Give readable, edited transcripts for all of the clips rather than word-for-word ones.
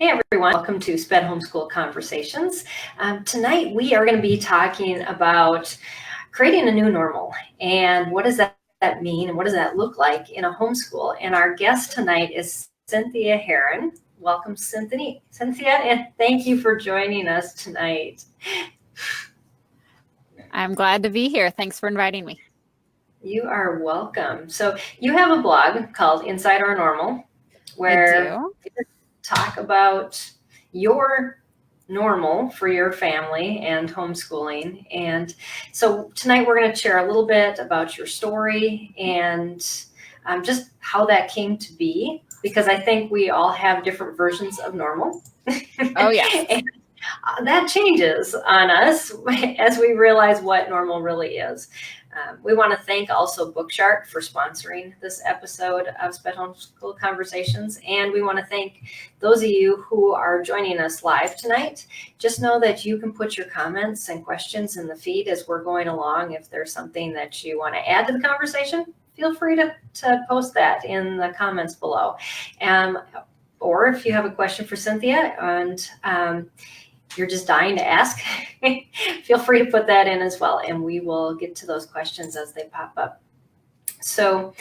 Hey everyone, welcome to SPED Homeschool Conversations. Tonight we are going to be talking about creating a new normal and what does that mean and what does that look like in a homeschool. And our guest tonight is Cynthia Heren. Welcome Cynthia, and thank you for joining us tonight. I'm glad to be here. Thanks for inviting me. You are welcome. So you have a blog called Inside Our Normal where you talk about your normal for your family and homeschooling. And so tonight we're going to share a little bit about your story and just how that came to be, because I think we all have different versions of normal. Oh, yeah. And that changes on us as we realize what normal really is. We want to thank also Bookshark for sponsoring this episode of SPED Homeschool Conversations. And we want to thank those of you who are joining us live tonight. Just know that you can put your comments and questions in the feed as we're going along. If there's something that you want to add to the conversation, feel free to post that in the comments below. Or if you have a question for Cynthia and you're just dying to ask, feel free to put that in as well, and we will get to those questions as they pop up. So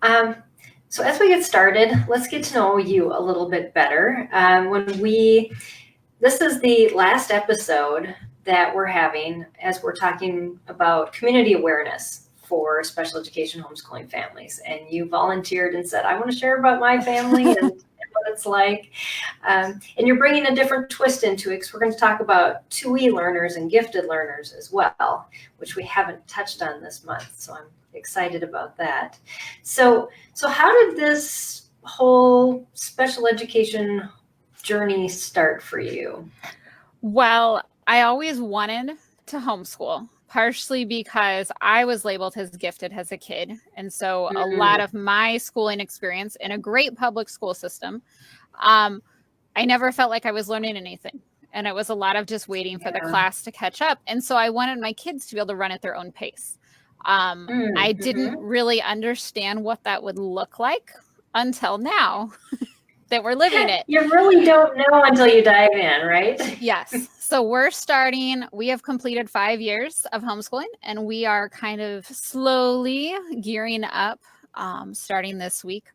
as we get started, let's get to know you a little bit better. This is the last episode that we're having as we're talking about community awareness for special education homeschooling families, and you volunteered and said, I want to share about my family and what it's like. And you're bringing a different twist into it, because we're going to talk about 2E learners and gifted learners as well, which we haven't touched on this month. So I'm excited about that. So how did this whole special education journey start for you? Well, I always wanted to homeschool, partially because I was labeled as gifted as a kid. And so a lot of my schooling experience in a great public school system, I never felt like I was learning anything. And it was a lot of just waiting for the class to catch up. And so I wanted my kids to be able to run at their own pace. I didn't really understand what that would look like until now that we're living it. You really don't know until you dive in, right? Yes. So we have completed 5 years of homeschooling, and we are kind of slowly gearing up, starting this week,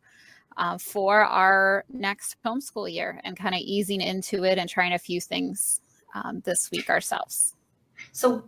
for our next homeschool year, and kind of easing into it and trying a few things this week ourselves. So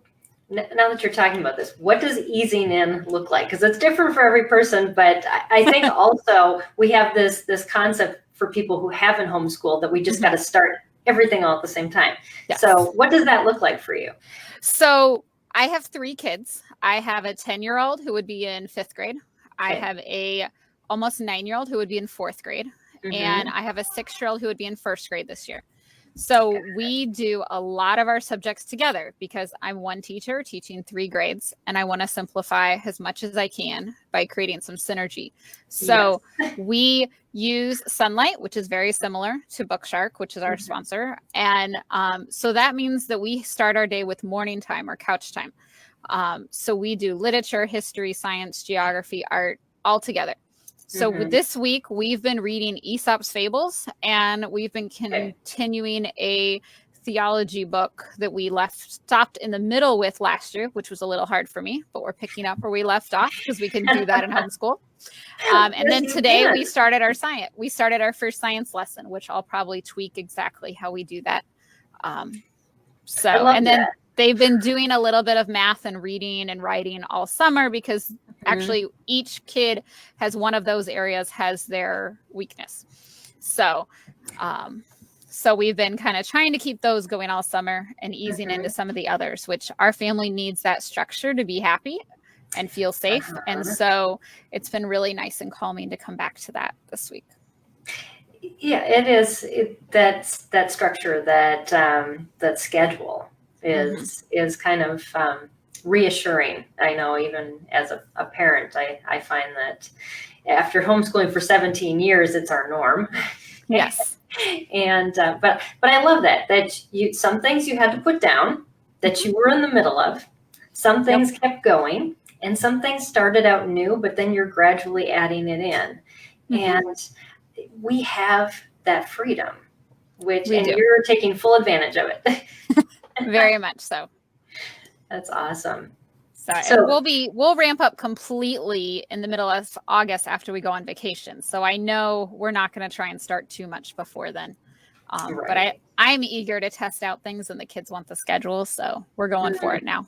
now that you're talking about this, what does easing in look like? Because it's different for every person, but I think also we have this concept for people who haven't homeschooled that we just got to start everything all at the same time. Yes. So what does that look like for you? So I have 3 kids. I have a 10-year-old who would be in 5th grade. Okay. I have a almost 9-year-old who would be in 4th grade. And I have a 6-year-old who would be in 1st grade this year. So we do a lot of our subjects together because I'm one teacher teaching 3 grades, and I want to simplify as much as I can by creating some synergy. So we use Sunlight, which is very similar to Bookshark, which is our sponsor. And so that means that we start our day with morning time or couch time. So we do literature, history, science, geography, art, all together. So this week, we've been reading Aesop's Fables, and we've been continuing a theology book that we stopped in the middle with last year, which was a little hard for me, but we're picking up where we left off because we can do that in homeschool. And then today we started our science. We started our first science lesson, which I'll probably tweak exactly how we do that. Then they've been doing a little bit of math and reading and writing all summer because actually each kid has one of those areas has their weakness. So we've been kind of trying to keep those going all summer and easing into some of the others, which our family needs that structure to be happy and feel safe. And so it's been really nice and calming to come back to that this week. Yeah, it is. That structure, that schedule is kind of reassuring. I know even as a parent, I find that after homeschooling for 17 years, it's our norm. Yes. And but I love that some things you had to put down that you were in the middle of. Some things kept going, and some things started out new, but then you're gradually adding it in. And we have that freedom and you're taking full advantage of it. Very much so. That's awesome. So we'll ramp up completely in the middle of August after we go on vacation. So I know we're not going to try and start too much before then. But I'm eager to test out things, and the kids want the schedule, so we're going for it now.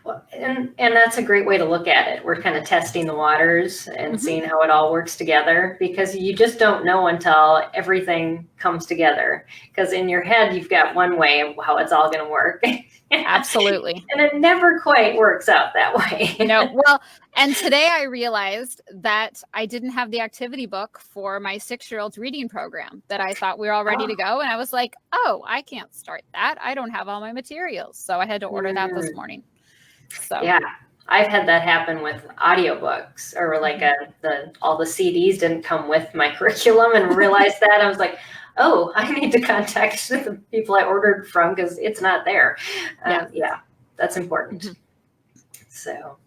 Well, and that's a great way to look at it. We're kind of testing the waters and seeing how it all works together, because you just don't know until everything comes together. Because in your head, you've got one way of how it's all going to work. Absolutely. And it never quite works out that way. No. Well, and today I realized that I didn't have the activity book for my 6-year-old's reading program that I thought we were all ready to go. And I was like, oh, I can't start that. I don't have all my materials. So I had to order that this morning. So yeah, I've had that happen with audiobooks, or like all the CDs didn't come with my curriculum, and realized that. I was like, oh, I need to contact the people I ordered from, because it's not there. Yeah, that's important. So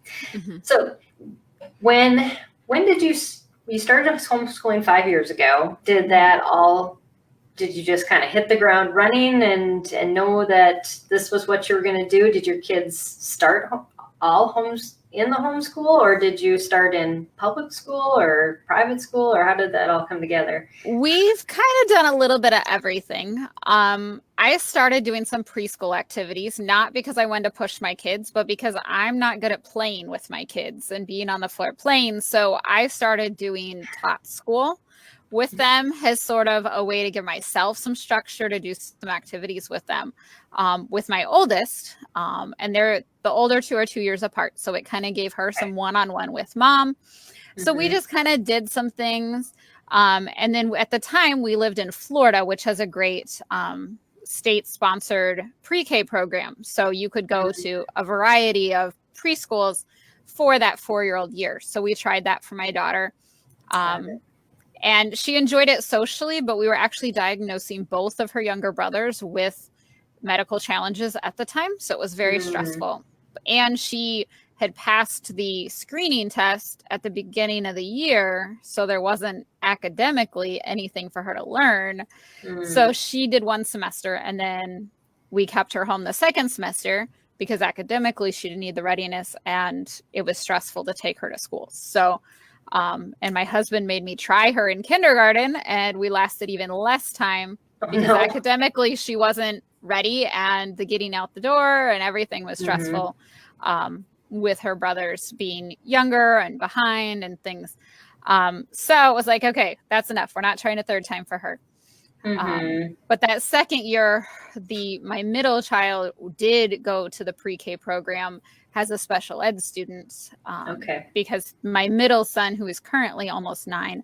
when did you started homeschooling 5 years ago? Did you just kind of hit the ground running and know that this was what you were going to do? Did your kids start all in the homeschool, or did you start in public school or private school, or how did that all come together? We've kind of done a little bit of everything. I started doing some preschool activities, not because I wanted to push my kids, but because I'm not good at playing with my kids and being on the floor playing. So I started doing tot school with them as sort of a way to give myself some structure to do some activities with them. With my oldest, and the older two are 2 years apart. So it kind of gave her some one-on-one with mom. So we just kind of did some things. And then at the time we lived in Florida, which has a great state-sponsored pre-K program. So you could go to a variety of preschools for that 4-year-old year. So we tried that for my daughter. And she enjoyed it socially, but we were actually diagnosing both of her younger brothers with medical challenges at the time. So it was very stressful. And she had passed the screening test at the beginning of the year. So there wasn't academically anything for her to learn. So she did 1 semester, and then we kept her home the second semester because academically she didn't need the readiness, and it was stressful to take her to school. So and my husband made me try her in kindergarten, and we lasted even less time because academically she wasn't ready, and the getting out the door and everything was stressful, with her brothers being younger and behind and things. So it was like, okay, that's enough. We're not trying a third time for her. But that second year, my middle child did go to the pre-K program as a special ed student, because my middle son, who is currently almost 9,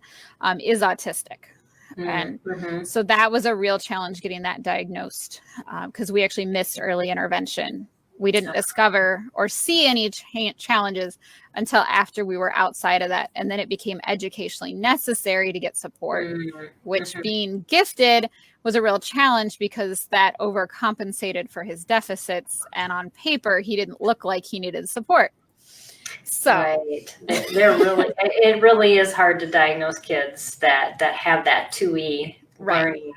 is autistic. And so that was a real challenge getting that diagnosed, because we actually missed early intervention. We didn't discover or see any challenges until after we were outside of that. And then it became educationally necessary to get support, which being gifted was a real challenge because that overcompensated for his deficits. And on paper, he didn't look like he needed support. So it really is hard to diagnose kids that have that 2E learning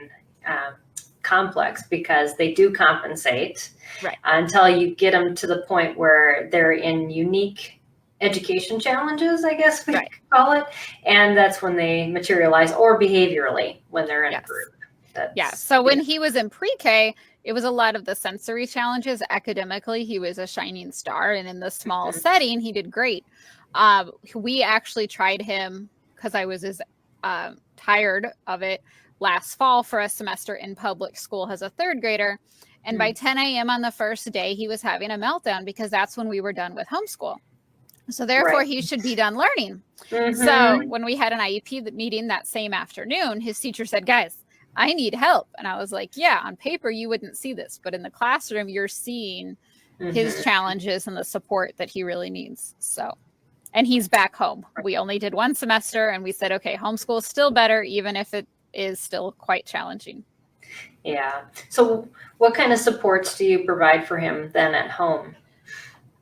complex, because they do compensate until you get them to the point where they're in unique education challenges, I guess we call it. And that's when they materialize, or behaviorally when they're in a group. So when he was in pre-K, it was a lot of the sensory challenges. Academically, he was a shining star. And in the small setting, he did great. We actually tried him because I was as tired of it last fall for a semester in public school as a 3rd grader. And by 10 a.m. on the first day, he was having a meltdown because that's when we were done with homeschool. So therefore, he should be done learning. So when we had an IEP meeting that same afternoon, his teacher said, guys, I need help. And I was like, yeah, on paper, you wouldn't see this. But in the classroom, you're seeing his challenges and the support that he really needs. So, and he's back home. We only did 1 semester, and we said, okay, homeschool is still better, even if it is still quite challenging. Yeah. So what kind of supports do you provide for him then at home?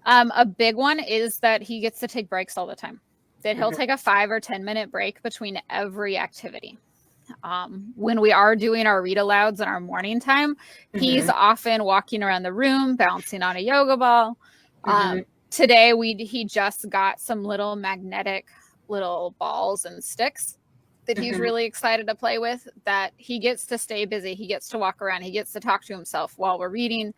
A big one is that he gets to take breaks all the time. That he'll take a 5 or 10 minute break between every activity. When we are doing our read alouds in our morning time, he's often walking around the room, bouncing on a yoga ball. Today, he just got some little magnetic little balls and sticks that he's really excited to play with, that he gets to stay busy. He gets to walk around. He gets to talk to himself while we're reading.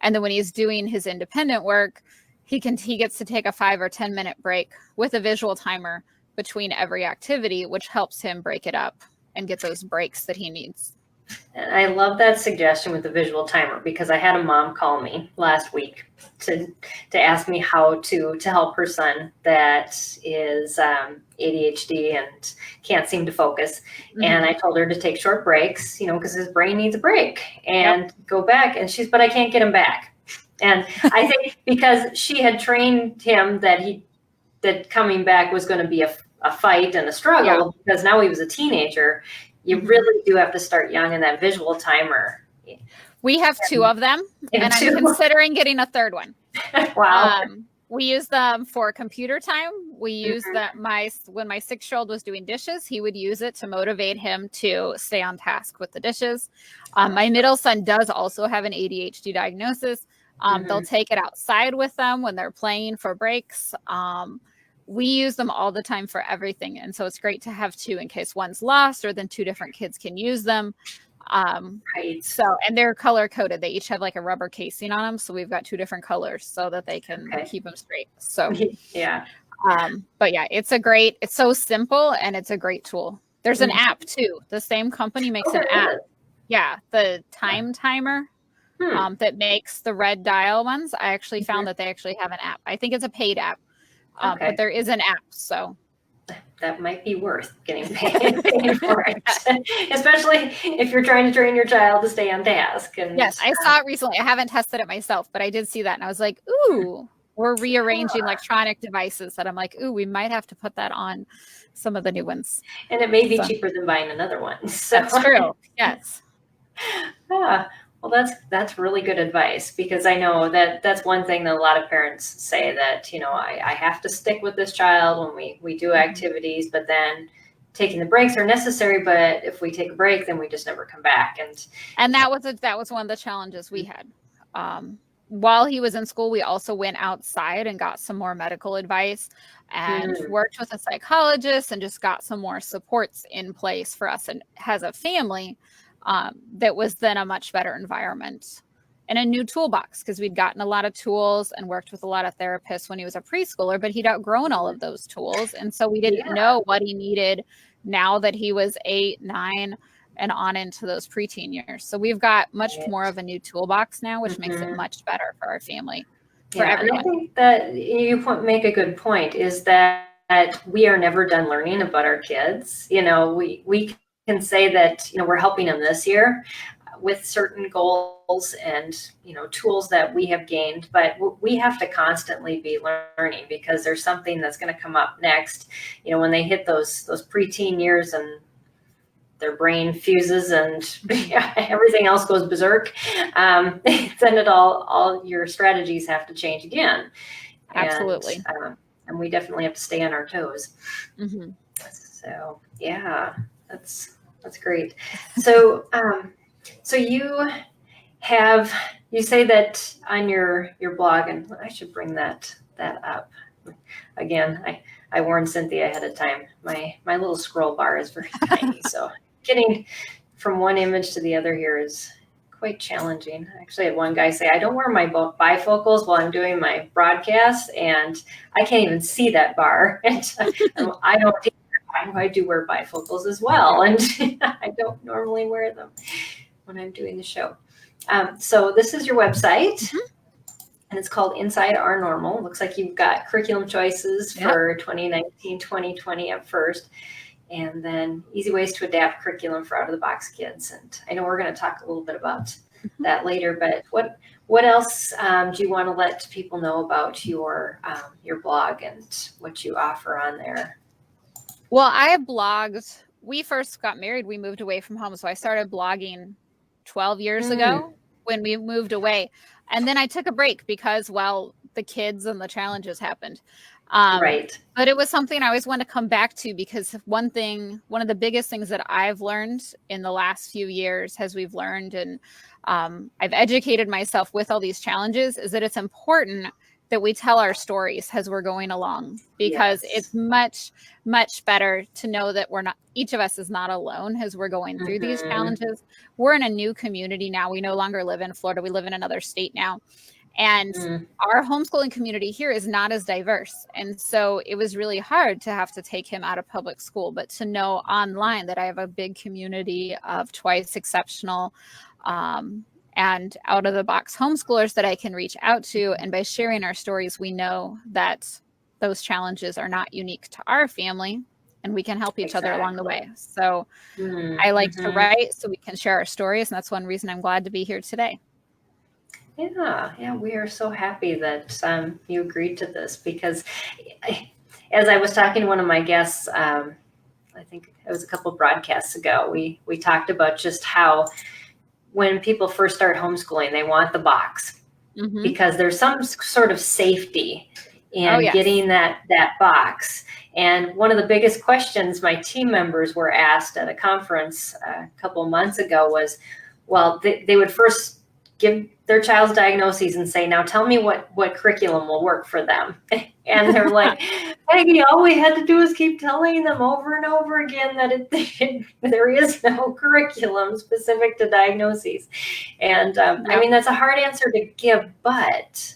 And then when he's doing his independent work, he gets to take a 5 or 10 minute break with a visual timer between every activity, which helps him break it up and get those breaks that he needs. And I love that suggestion with the visual timer, because I had a mom call me last week to ask me how to help her son that is ADHD and can't seem to focus. And I told her to take short breaks, because his brain needs a break, and go back. And but I can't get him back. And I think because she had trained him that coming back was going to be a fight and a struggle, because now he was a teenager. You really do have to start young, in that visual timer. We have 2 of them, and I'm considering getting a 3rd one. Wow. We use them for computer time. We use that when my 6-year-old was doing dishes, he would use it to motivate him to stay on task with the dishes. My middle son does also have an ADHD diagnosis. They'll take it outside with them when they're playing for breaks. We use them all the time for everything. And so it's great to have 2 in case one's lost, or then 2 different kids can use them. Right. So, and they're color coded. They each have like a rubber casing on them. So we've got 2 different colors so that they can keep them straight. So, yeah. But yeah, it's so simple, and it's a great tool. There's an app too. The same company makes an app. Yeah. The time timer. That makes the red dial ones. I actually found that they actually have an app. I think it's a paid app. But there is an app, so that might be worth getting paid for it, especially if you're trying to train your child to stay on task. And yes, I saw it recently. I haven't tested it myself, but I did see that, and I was like, "Ooh, we're rearranging electronic devices." That I'm like, "Ooh, we might have to put that on some of the new ones." And it may be cheaper than buying another one. So. That's true. Yes. Well, that's really good advice, because I know that's one thing that a lot of parents say, that, I have to stick with this child when we do activities, but then taking the breaks are necessary. But if we take a break, then we just never come back. And that was one of the challenges we had. While he was in school, we also went outside and got some more medical advice, and worked with a psychologist, and just got some more supports in place for us and as a family. That was then a much better environment and a new toolbox, because we'd gotten a lot of tools and worked with a lot of therapists when he was a preschooler, but he'd outgrown all of those tools. And so we didn't know what he needed now that he was 8, 9 and on into those preteen years. So we've got much more of a new toolbox now, which makes it much better for our family, for everyone. And I think that you make a good point, is that we are never done learning about our kids. We can say that, we're helping them this year with certain goals and, tools that we have gained, but we have to constantly be learning, because there's something that's going to come up next, when they hit those preteen years and their brain fuses and everything else goes berserk. Then all your strategies have to change again. Absolutely. And we definitely have to stay on our toes. So yeah, that's great. So, so you say that on your blog, and I should bring that up again. I warned Cynthia ahead of time. My little scroll bar is very tiny, so getting from one image to the other here is quite challenging. I actually had one guy say, I don't wear my bifocals while I'm doing my broadcast, and I can't even see that bar. And I do wear bifocals as well, and I don't normally wear them when I'm doing the show. So this is your website, and it's called Inside Our Normal. Looks like you've got curriculum choices for 2019-2020 up first, and then easy ways to adapt curriculum for out-of-the-box kids. And I know we're going to talk a little bit about that later, but what else do you want to let people know about your blog and what you offer on there? Well, I have blogged. We first got married, we moved away from home. So I started blogging 12 years ago when we moved away. And then I took a break because, well, the kids and the challenges happened. Right. But it was something I always want to come back to, because one of the biggest things that I've learned in the last few years, as we've learned, and I've educated myself with all these challenges, is that it's important that we tell our stories as we're going along, because it's much, much better to know that each of us is not alone as we're going through these challenges. We're in a new community now. We no longer live in Florida. We live in another state now. And our homeschooling community here is not as diverse. And so it was really hard to have to take him out of public school, but to know online that I have a big community of twice exceptional and out of the box homeschoolers that I can reach out to. And by sharing our stories, we know that those challenges are not unique to our family, and we can help each other along the way. So I like to write so we can share our stories. And that's one reason I'm glad to be here today. Yeah, we are so happy that you agreed to this, because as I was talking to one of my guests, I think it was a couple broadcasts ago, we talked about just how when people first start homeschooling, they want the box because there's some sort of safety in getting that box. And one of the biggest questions my team members were asked at a conference a couple months ago was, well, they would first give their child's diagnoses and say, now tell me what curriculum will work for them. And they're like, Peggy, all we had to do is keep telling them over and over again that there is no curriculum specific to diagnoses. And I mean, that's a hard answer to give, but.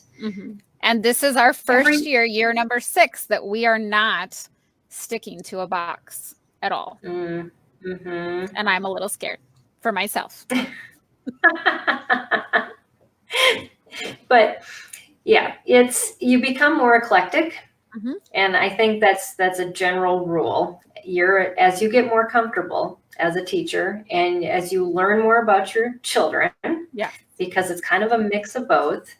And this is our first year number 6, that we are not sticking to a box at all. And I'm a little scared for myself. But yeah, you become more eclectic. And I think that's a general rule. As you get more comfortable as a teacher, and as you learn more about your children, because it's kind of a mix of both,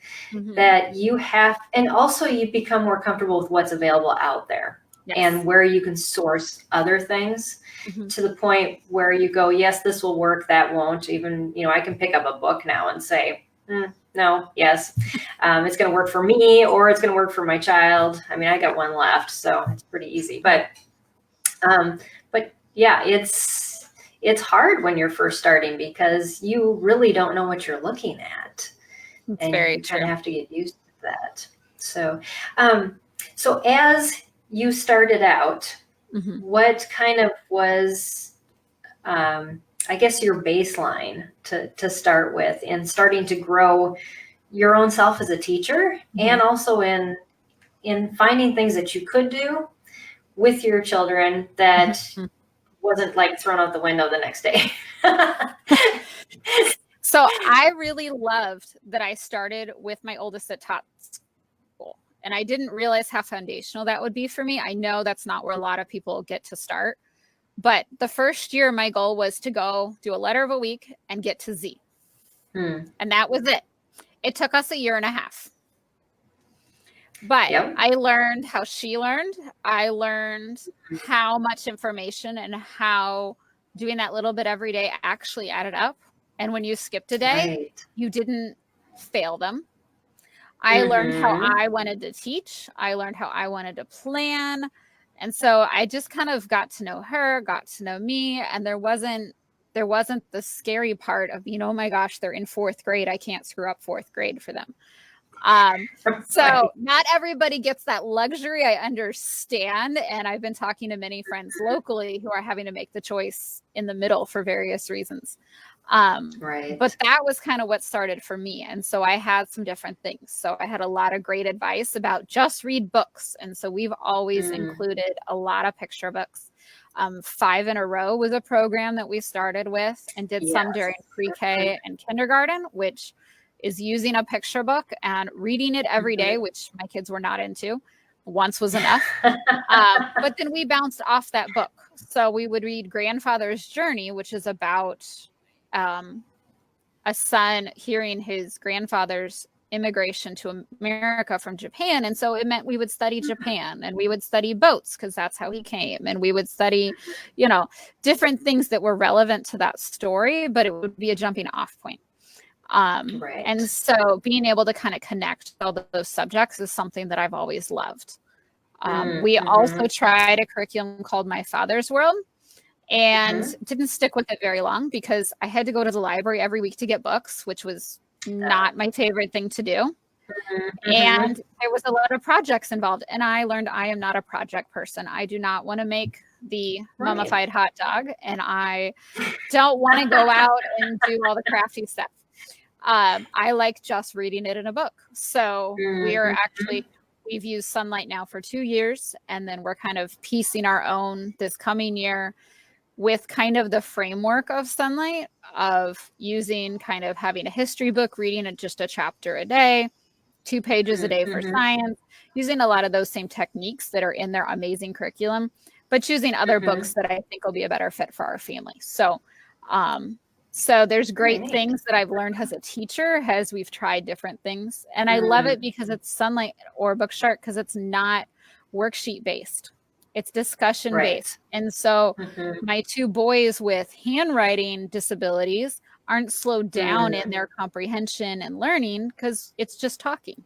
that you have, and also you become more comfortable with what's available out there and where you can source other things to the point where you go, yes, this will work, that won't. Even, I can pick up a book now and say, no, yes, it's going to work for me, or it's going to work for my child. I mean, I got one left, so it's pretty easy. But yeah, it's hard when you're first starting, because you really don't know what you're looking at. It's very true. You kind of have to get used to that. So, so as you started out, what kind of was, I guess, your baseline to start with, and starting to grow your own self as a teacher, and also in finding things that you could do with your children that wasn't like thrown out the window the next day? So I really loved that I started with my oldest at top school, and I didn't realize how foundational that would be for me. I know that's not where a lot of people get to start. But the first year, my goal was to go do a letter of a week and get to Z. And that was it. It took us 1.5 years. But I learned how she learned. I learned how much information and how doing that little bit every day actually added up. And when you skipped a day, you didn't fail them. I learned how I wanted to teach. I learned how I wanted to plan. And so I just kind of got to know her, got to know me. And there wasn't the scary part of, oh my gosh, they're in 4th grade. I can't screw up 4th grade for them. So not everybody gets that luxury. I understand. And I've been talking to many friends locally who are having to make the choice in the middle for various reasons. But that was kind of what started for me. And so I had some different things. So I had a lot of great advice about just read books. And so we've always included a lot of picture books. 5 in a Row was a program that we started with and did some during pre-K and kindergarten, which is using a picture book and reading it every day, which my kids were not into. Once was enough. But then we bounced off that book. So we would read Grandfather's Journey, which is about a son hearing his grandfather's immigration to America from Japan. And so it meant we would study Japan, and we would study boats because that's how he came. And we would study, different things that were relevant to that story, but it would be a jumping off point. And so being able to kind of connect all those subjects is something that I've always loved. We also tried a curriculum called My Father's World, and didn't stick with it very long because I had to go to the library every week to get books, which was not my favorite thing to do. And there was a lot of projects involved, and I learned I am not a project person. I do not want to make the mummified hot dog, and I don't want to go out and do all the crafty stuff. I like just reading it in a book. So we've used Sunlight now for 2 years, and then we're kind of piecing our own this coming year with kind of the framework of Sunlight, of using kind of having a history book, reading just a chapter a day, 2 pages a day for science, using a lot of those same techniques that are in their amazing curriculum, but choosing other books that I think will be a better fit for our family. So, so there's great things that I've learned as a teacher as we've tried different things. And I love it because it's Sunlight or Bookshark, because it's not worksheet based. It's discussion based. And so my 2 boys with handwriting disabilities aren't slowed down in their comprehension and learning because it's just talking,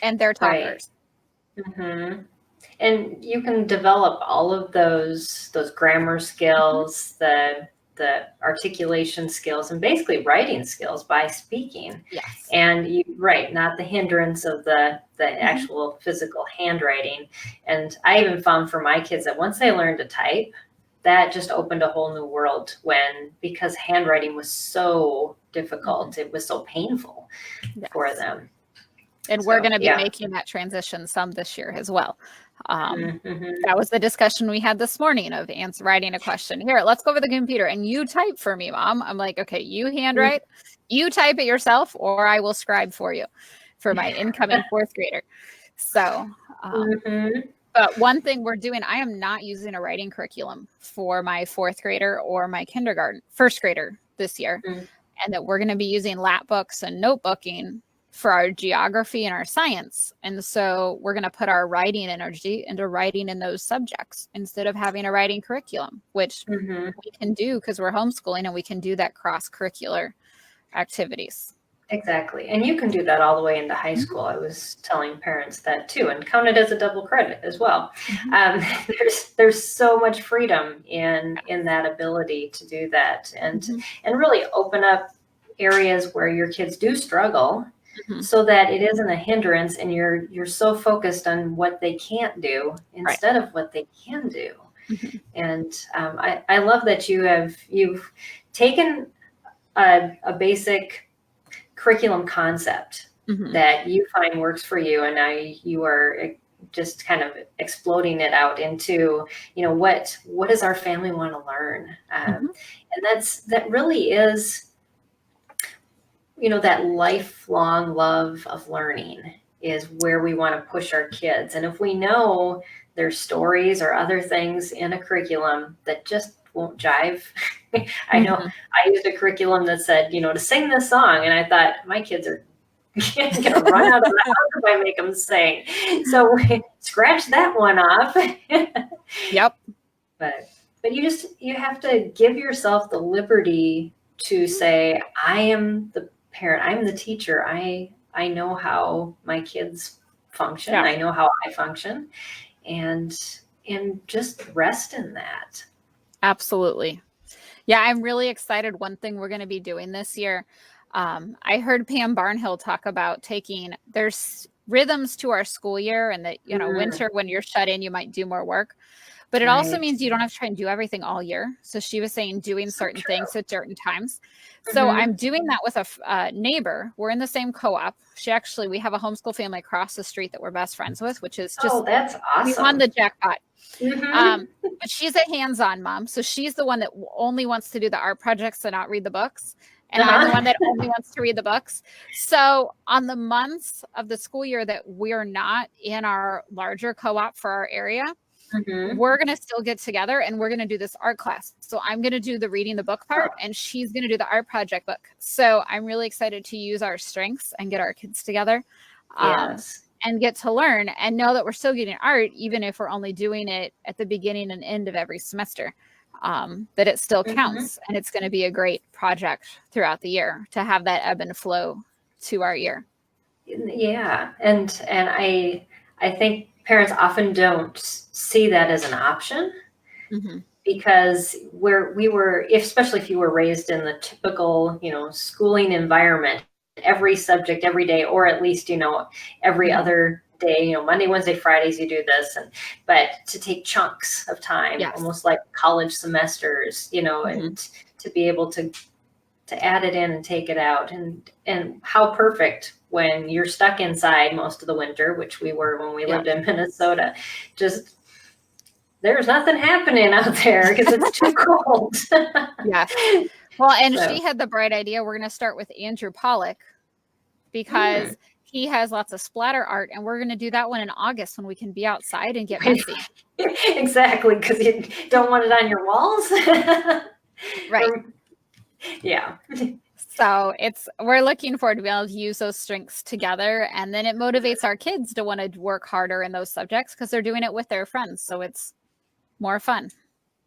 and they're talkers. And you can develop all of those grammar skills, the articulation skills, and basically writing skills by speaking. Yes. And not the hindrance of the actual physical handwriting. And I even found for my kids that once they learned to type, that just opened a whole new world, because handwriting was so difficult. It was so painful for them. And we're going to be making that transition some this year as well. That was the discussion we had this morning of writing a question. Here, let's go over the computer and you type for me, Mom. I'm like, okay, you handwrite, you type it yourself, or I will scribe for you for my incoming 4th grader. So, but one thing we're doing, I am not using a writing curriculum for my 4th grader or my 1st grader this year. And that we're going to be using lap books and notebooking for our geography and our science. And so we're going to put our writing energy into writing in those subjects instead of having a writing curriculum, which we can do because we're homeschooling, and we can do that cross-curricular activities. Exactly. And you can do that all the way into high school. I was telling parents that too, and count it as a double credit as well. There's so much freedom in that ability to do that, and really open up areas where your kids do struggle, so that it isn't a hindrance, and you're so focused on what they can't do instead of what they can do. And I love that you've taken a basic curriculum concept that you find works for you, and now you are just kind of exploding it out into, what does our family want to learn? And that really is, that lifelong love of learning is where we want to push our kids. And if we know there's stories or other things in a curriculum that just won't jive. I know I used a curriculum that said, to sing this song. And I thought, my kids are going to run out of the house if I make them sing. So scratch that one off. Yep. But you have to give yourself the liberty to say, I am the parent, I'm the teacher. I know how my kids function. I know how I function. And just rest in that. Absolutely. Yeah, I'm really excited. One thing we're going to be doing this year, I heard Pam Barnhill talk about there's rhythms to our school year, and that, winter, when you're shut in, you might do more work. But it also means you don't have to try and do everything all year. So she was saying doing certain things at certain times. So I'm doing that with a neighbor. We're in the same co-op. We have a homeschool family across the street that we're best friends with, which is just, that's awesome. We won the jackpot. But she's a hands-on mom. So she's the one that only wants to do the art projects and not read the books. And I'm the one that only wants to read the books. So on the months of the school year that we're not in our larger co-op for our area, we're going to still get together and we're going to do this art class. So I'm going to do the reading the book part, and she's going to do the art project book. So I'm really excited to use our strengths and get our kids together and get to learn and know that we're still getting art, even if we're only doing it at the beginning and end of every semester, that it still counts. And it's going to be a great project throughout the year to have that ebb and flow to our year. Yeah. And I think parents often don't see that as an option. Mm-hmm. Because especially if you were raised in the typical, schooling environment, every subject every day, or at least, every other day, Monday, Wednesday, Fridays, you do this, but to take chunks of time, almost like college semesters, and to be able to add it in and take it out, and how perfect when you're stuck inside most of the winter, which we were when we lived in Minnesota, just there's nothing happening out there because it's too cold. Well, and she had the bright idea. We're going to start with Andrew Pollock because he has lots of splatter art, and we're going to do that one in August when we can be outside and get messy. Exactly, because you don't want it on your walls. Right. Yeah. So we're looking forward to being able to use those strengths together, and then it motivates our kids to want to work harder in those subjects because they're doing it with their friends. So it's more fun.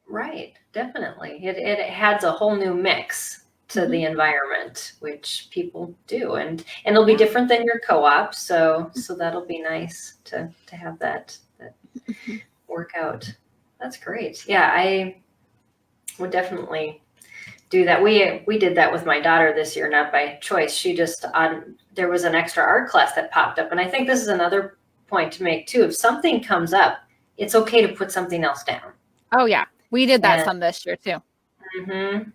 Right. Definitely. It adds a whole new mix to the environment, which people do. And it'll be different than your co-op. So that'll be nice to have that work out. That's great. Yeah, I would definitely do that. We did that with my daughter this year, not by choice. She just there was an extra art class that popped up. And I think this is another point to make too. If something comes up, it's okay to put something else down. Oh yeah. We did that some this year too. Mm-hmm.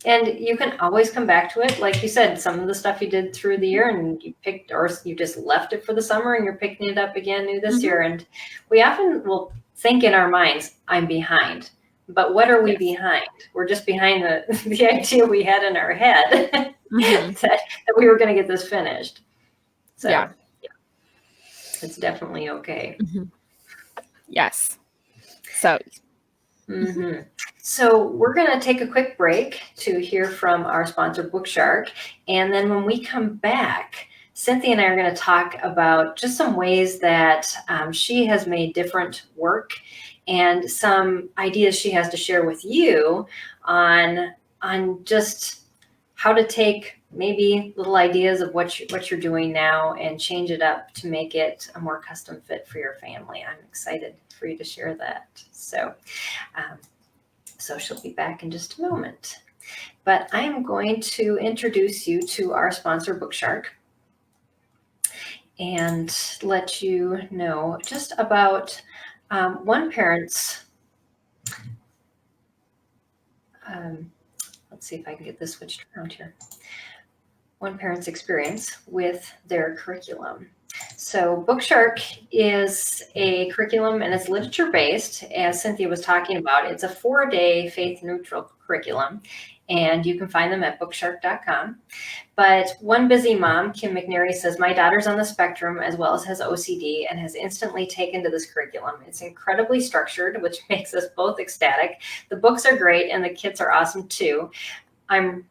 And you can always come back to it. Like you said, some of the stuff you did through the year and you picked, or you just left it for the summer and you're picking it up again new this year. And we often will think in our minds, I'm behind. But what are we behind? We're just behind the idea we had in our head that we were going to get this finished. So it's definitely okay. Yes. So So we're going to take a quick break to hear from our sponsor, Bookshark. And then when we come back, Cynthia and I are going to talk about just some ways that she has made different work and some ideas she has to share with you on just how to take maybe little ideas of what you're doing now and change it up to make it a more custom fit for your family. I'm excited for you to share that. So she'll be back in just a moment. But I am going to introduce you to our sponsor, Bookshark, and let you know just about one parent's, let's see if I can get this switched around here, one parent's experience with their curriculum. So Bookshark is a curriculum and it's literature-based, as Cynthia was talking about. It's a 4-day faith-neutral curriculum, and you can find them at bookshark.com. But one busy mom, Kim McNary, says, my daughter's on the spectrum as well as has OCD and has instantly taken to this curriculum. It's incredibly structured, which makes us both ecstatic. The books are great and the kits are awesome too. I'm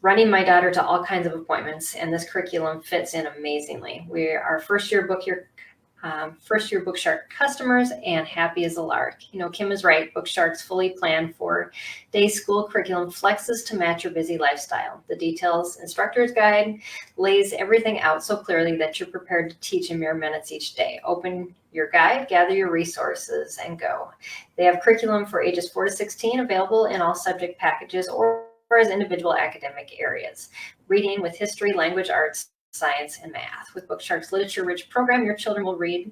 running my daughter to all kinds of appointments, and this curriculum fits in amazingly. We are first year Bookshark customers and happy as a lark. Kim is right. Bookshark's fully planned 4-day school curriculum flexes to match your busy lifestyle. The details instructor's guide lays everything out so clearly that you're prepared to teach in mere minutes each day. Open your guide, gather your resources, and go. They have curriculum for ages 4 to 16 available in all subject packages or as individual academic areas. Reading with history, language, arts, science, and math. With Bookshark's literature-rich program, your children will read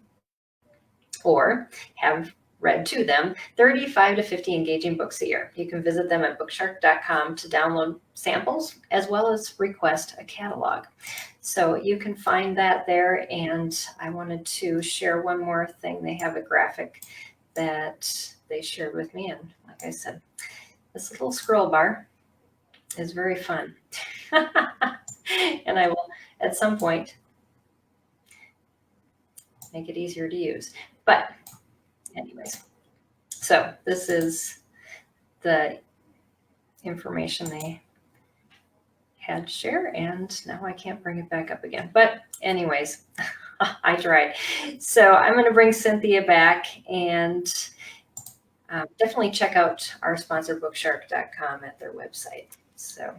or have read to them 35 to 50 engaging books a year. You can visit them at bookshark.com to download samples as well as request a catalog. So you can find that there. And I wanted to share one more thing. They have a graphic that they shared with me. And like I said, this little scroll bar is very fun. And I will, at some point, make it easier to use. But anyways, so this is the information they had to share, and now I can't bring it back up again. But anyways, I tried. So I'm going to bring Cynthia back, and definitely check out our sponsor, bookshark.com, at their website. So,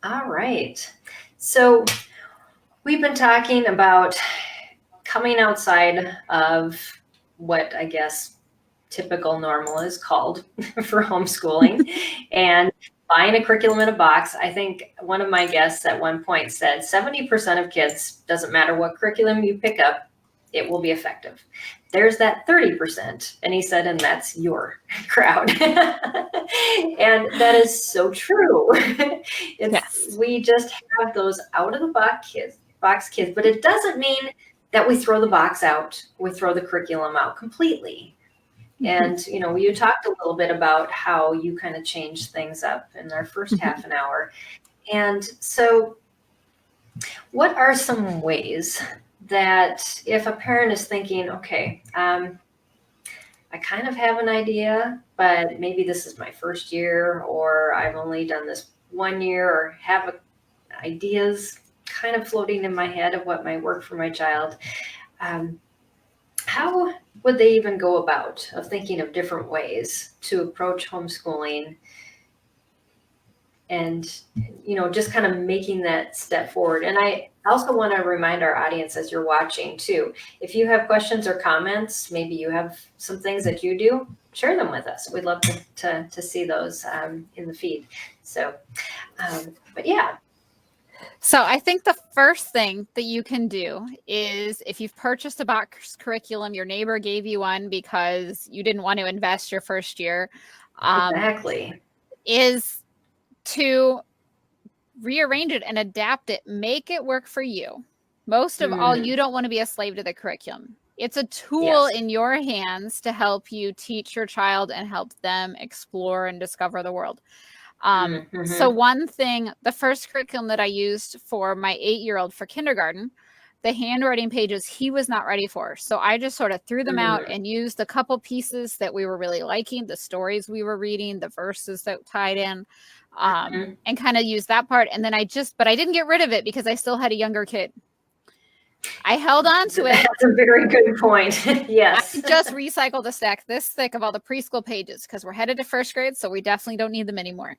all right. So we've been talking about coming outside of what I guess typical normal is called for homeschooling and buying a curriculum in a box. I think one of my guests at one point said 70% of kids, doesn't matter what curriculum you pick up, it will be effective. There's that 30%. And he said, and that's your crowd. And that is so true. Yes. We just have those out of the box kids, but it doesn't mean that we throw the box out, we throw the curriculum out completely. And, you know, you talked a little bit about how you kind of changed things up in our first half an hour. And so what are some ways that if a parent is thinking, okay, I kind of have an idea, but maybe this is my first year, or I've only done this 1 year, or have ideas kind of floating in my head of what might work for my child, how would they even go about of thinking of different ways to approach homeschooling and, you know, just kind of making that step forward? And I also want to remind our audience as you're watching too, if you have questions or comments, maybe you have some things that you do, share them with us. We'd love to see those in the feed. So, but yeah. So I think the first thing that you can do is if you've purchased a box curriculum, your neighbor gave you one because you didn't want to invest your first year. Exactly. Is to rearrange it and adapt it, make it work for you. Most of all, you don't want to be a slave to the curriculum. It's a tool in your hands to help you teach your child and help them explore and discover the world. So one thing, the first curriculum that I used for my 8-year-old for kindergarten, the handwriting pages he was not ready for. So I just sort of threw them out and used a couple pieces that we were really liking, the stories we were reading, the verses that tied in, and kind of used that part. And then but I didn't get rid of it because I still had a younger kid. I held on to it. That's a very good point. Yes. I just recycled a stack this thick of all the preschool pages because we're headed to first grade, so we definitely don't need them anymore.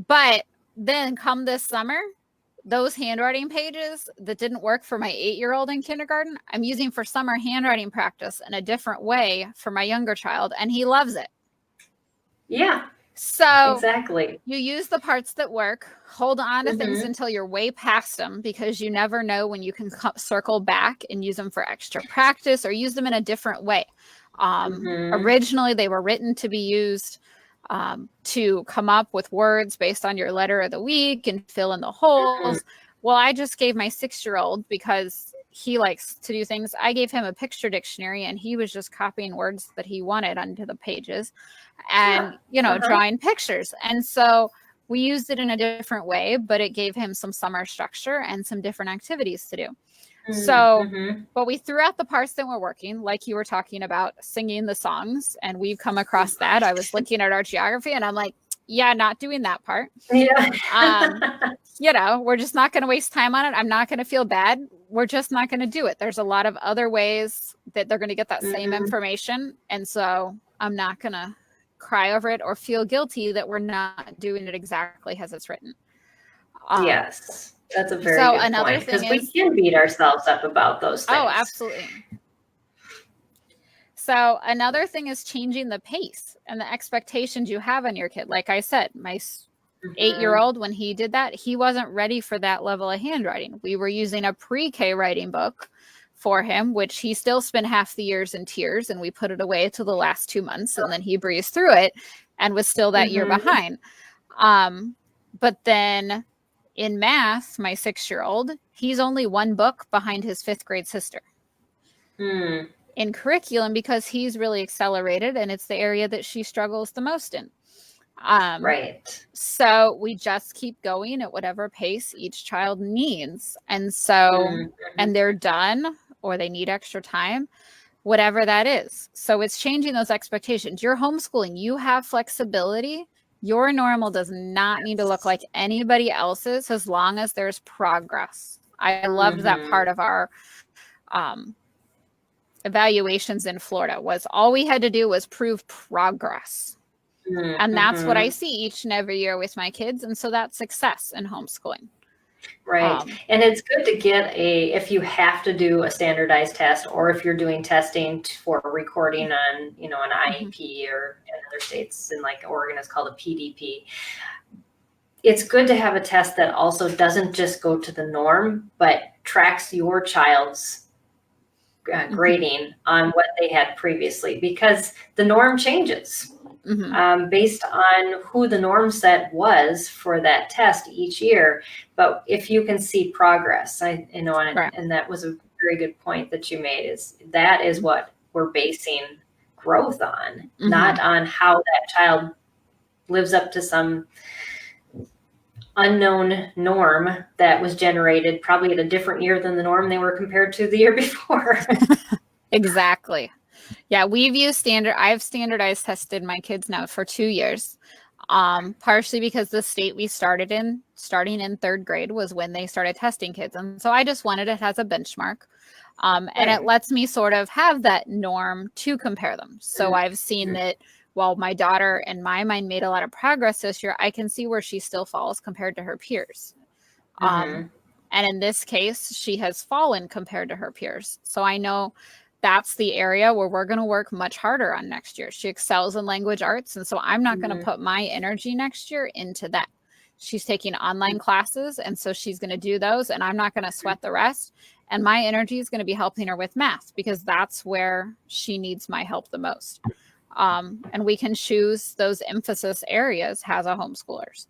But then come this summer, those handwriting pages that didn't work for my 8-year-old in kindergarten, I'm using for summer handwriting practice in a different way for my younger child, and he loves it. Yeah. So exactly. You use the parts that work, hold on to things until you're way past them, because you never know when you can circle back and use them for extra practice or use them in a different way. Originally, they were written to be used to come up with words based on your letter of the week and fill in the holes. Well, I just gave my 6-year-old, because he likes to do things, I gave him a picture dictionary and he was just copying words that he wanted onto the pages and, drawing pictures. And so we used it in a different way, but it gave him some summer structure and some different activities to do. But we threw out the parts that were working, like you were talking about singing the songs, and we've come across that. I was looking at our geography and I'm like, yeah, not doing that part. Yeah. We're just not going to waste time on it. I'm not going to feel bad. We're just not going to do it. There's a lot of other ways that they're going to get that same information. And so I'm not going to cry over it or feel guilty that we're not doing it exactly as it's written. Yes. That's a very good point, because we can beat ourselves up about those things. Oh, absolutely. So another thing is changing the pace and the expectations you have on your kid. Like I said, my 8-year-old, when he did that, he wasn't ready for that level of handwriting. We were using a pre-K writing book for him, which he still spent half the years in tears, and we put it away till the last 2 months, and then he breezed through it and was still that year behind. But then in math, my 6-year-old, he's only one book behind his 5th grade sister. In curriculum, because he's really accelerated and it's the area that she struggles the most in. Right. So we just keep going at whatever pace each child needs. And so, and they're done or they need extra time, whatever that is. So it's changing those expectations. You're homeschooling, you have flexibility. Your normal does not need to look like anybody else's as long as there's progress. I loved that part of our evaluations in Florida. Was all we had to do was prove progress. And that's what I see each and every year with my kids. And so that's success in homeschooling. Right. And it's good to get if you have to do a standardized test, or if you're doing testing for recording on, an IEP, or in other states, in like Oregon, it's called a PDP. It's good to have a test that also doesn't just go to the norm, but tracks your child's grading on what they had previously, because the norm changes. Based on who the norm set was for that test each year. But if you can see progress, and that was a very good point that you made, that is what we're basing growth on, not on how that child lives up to some unknown norm that was generated probably at a different year than the norm they were compared to the year before. Exactly. Yeah, I've standardized tested my kids now for 2 years, partially because the state we starting in 3rd grade was when they started testing kids. And so I just wanted it as a benchmark. And it lets me sort of have that norm to compare them. So I've seen that while my daughter, in my mind, made a lot of progress this year, I can see where she still falls compared to her peers. And in this case, she has fallen compared to her peers. So I know that's the area where we're going to work much harder on next year. She excels in language arts. And so I'm not going to put my energy next year into that. She's taking online classes. And so she's going to do those. And I'm not going to sweat the rest. And my energy is going to be helping her with math, because that's where she needs my help the most. And we can choose those emphasis areas as a homeschoolers.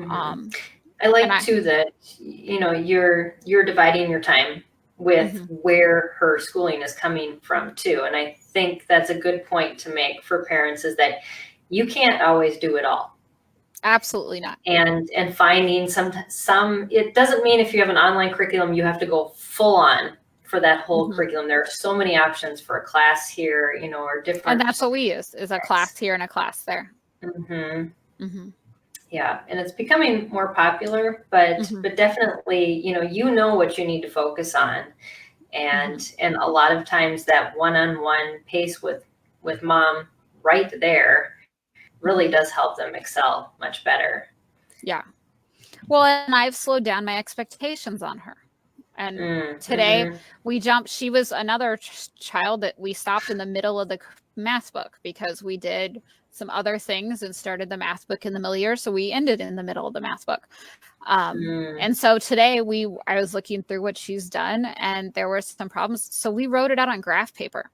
I like too that, you're dividing your time with where her schooling is coming from too. And I think that's a good point to make for parents, is that you can't always do it all. Absolutely not. And finding some, it doesn't mean if you have an online curriculum, you have to go full on for that whole curriculum. There are so many options for a class here, or different. And that's what we use, is a class here and a class there. Yeah, and it's becoming more popular, but definitely, you know what you need to focus on, and a lot of times that one-on-one pace with mom right there really does help them excel much better. Yeah. Well, and I've slowed down my expectations on her. And today she was another child that we stopped in the middle of the math book, because we did some other things and started the math book in the middle of the year. So we ended in the middle of the math book. And so today I was looking through what she's done, and there were some problems. So we wrote it out on graph paper,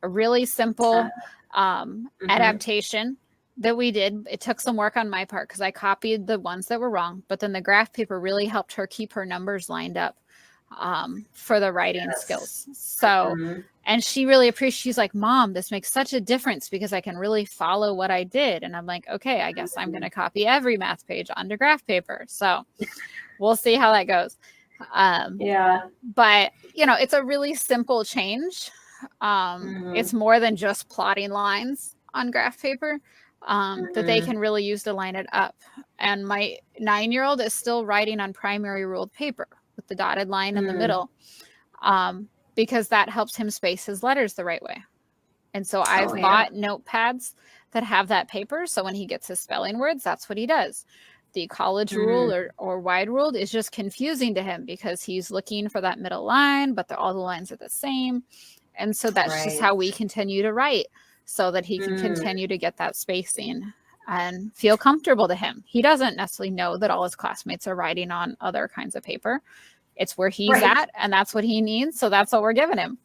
a really simple adaptation that we did. It took some work on my part, because I copied the ones that were wrong, but then the graph paper really helped her keep her numbers lined up for the writing skills. So, and she really appreciates, she's like, Mom, this makes such a difference, because I can really follow what I did. And I'm like, okay, I guess I'm going to copy every math page onto graph paper. So we'll see how that goes. But it's a really simple change. It's more than just plotting lines on graph paper, that they can really use to line it up. And my 9-year-old is still writing on primary ruled paper with the dotted line in the middle, because that helps him space his letters the right way. And so I've bought notepads that have that paper. So when he gets his spelling words, that's what he does. The college rule or wide ruled is just confusing to him, because he's looking for that middle line, but all the lines are the same. And so that's just how we continue to write, so that he can continue to get that spacing and feel comfortable to him. He doesn't necessarily know that all his classmates are writing on other kinds of paper. It's where he's at, and that's what he needs. So that's what we're giving him.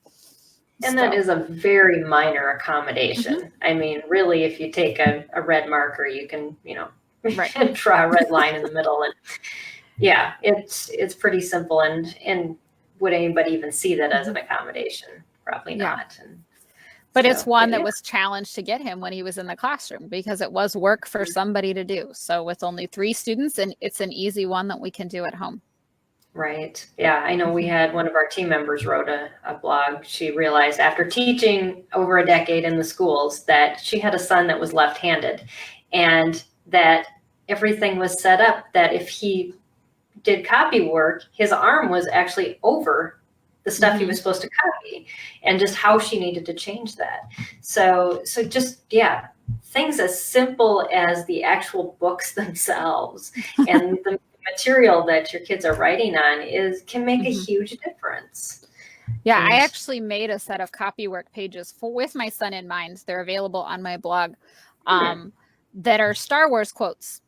And that is a very minor accommodation. I mean, really, if you take a red marker, you can, draw a red line in the middle. And yeah, it's pretty simple. And would anybody even see that as an accommodation? Probably not. But it's one that was challenged to get him when he was in the classroom, because it was work for somebody to do. So with only 3 students, and it's an easy one that we can do at home. Right. Yeah. I know we had one of our team members wrote a blog. She realized after teaching over a decade in the schools that she had a son that was left-handed, and that everything was set up that if he did copy work, his arm was actually over the stuff he was supposed to copy, and just how she needed to change that. So just, things as simple as the actual books themselves and the material that your kids are writing on can make a Mhm. huge difference. Yeah, And I actually made a set of copywork pages with my son in mind. They're available on my blog, that are Star Wars quotes.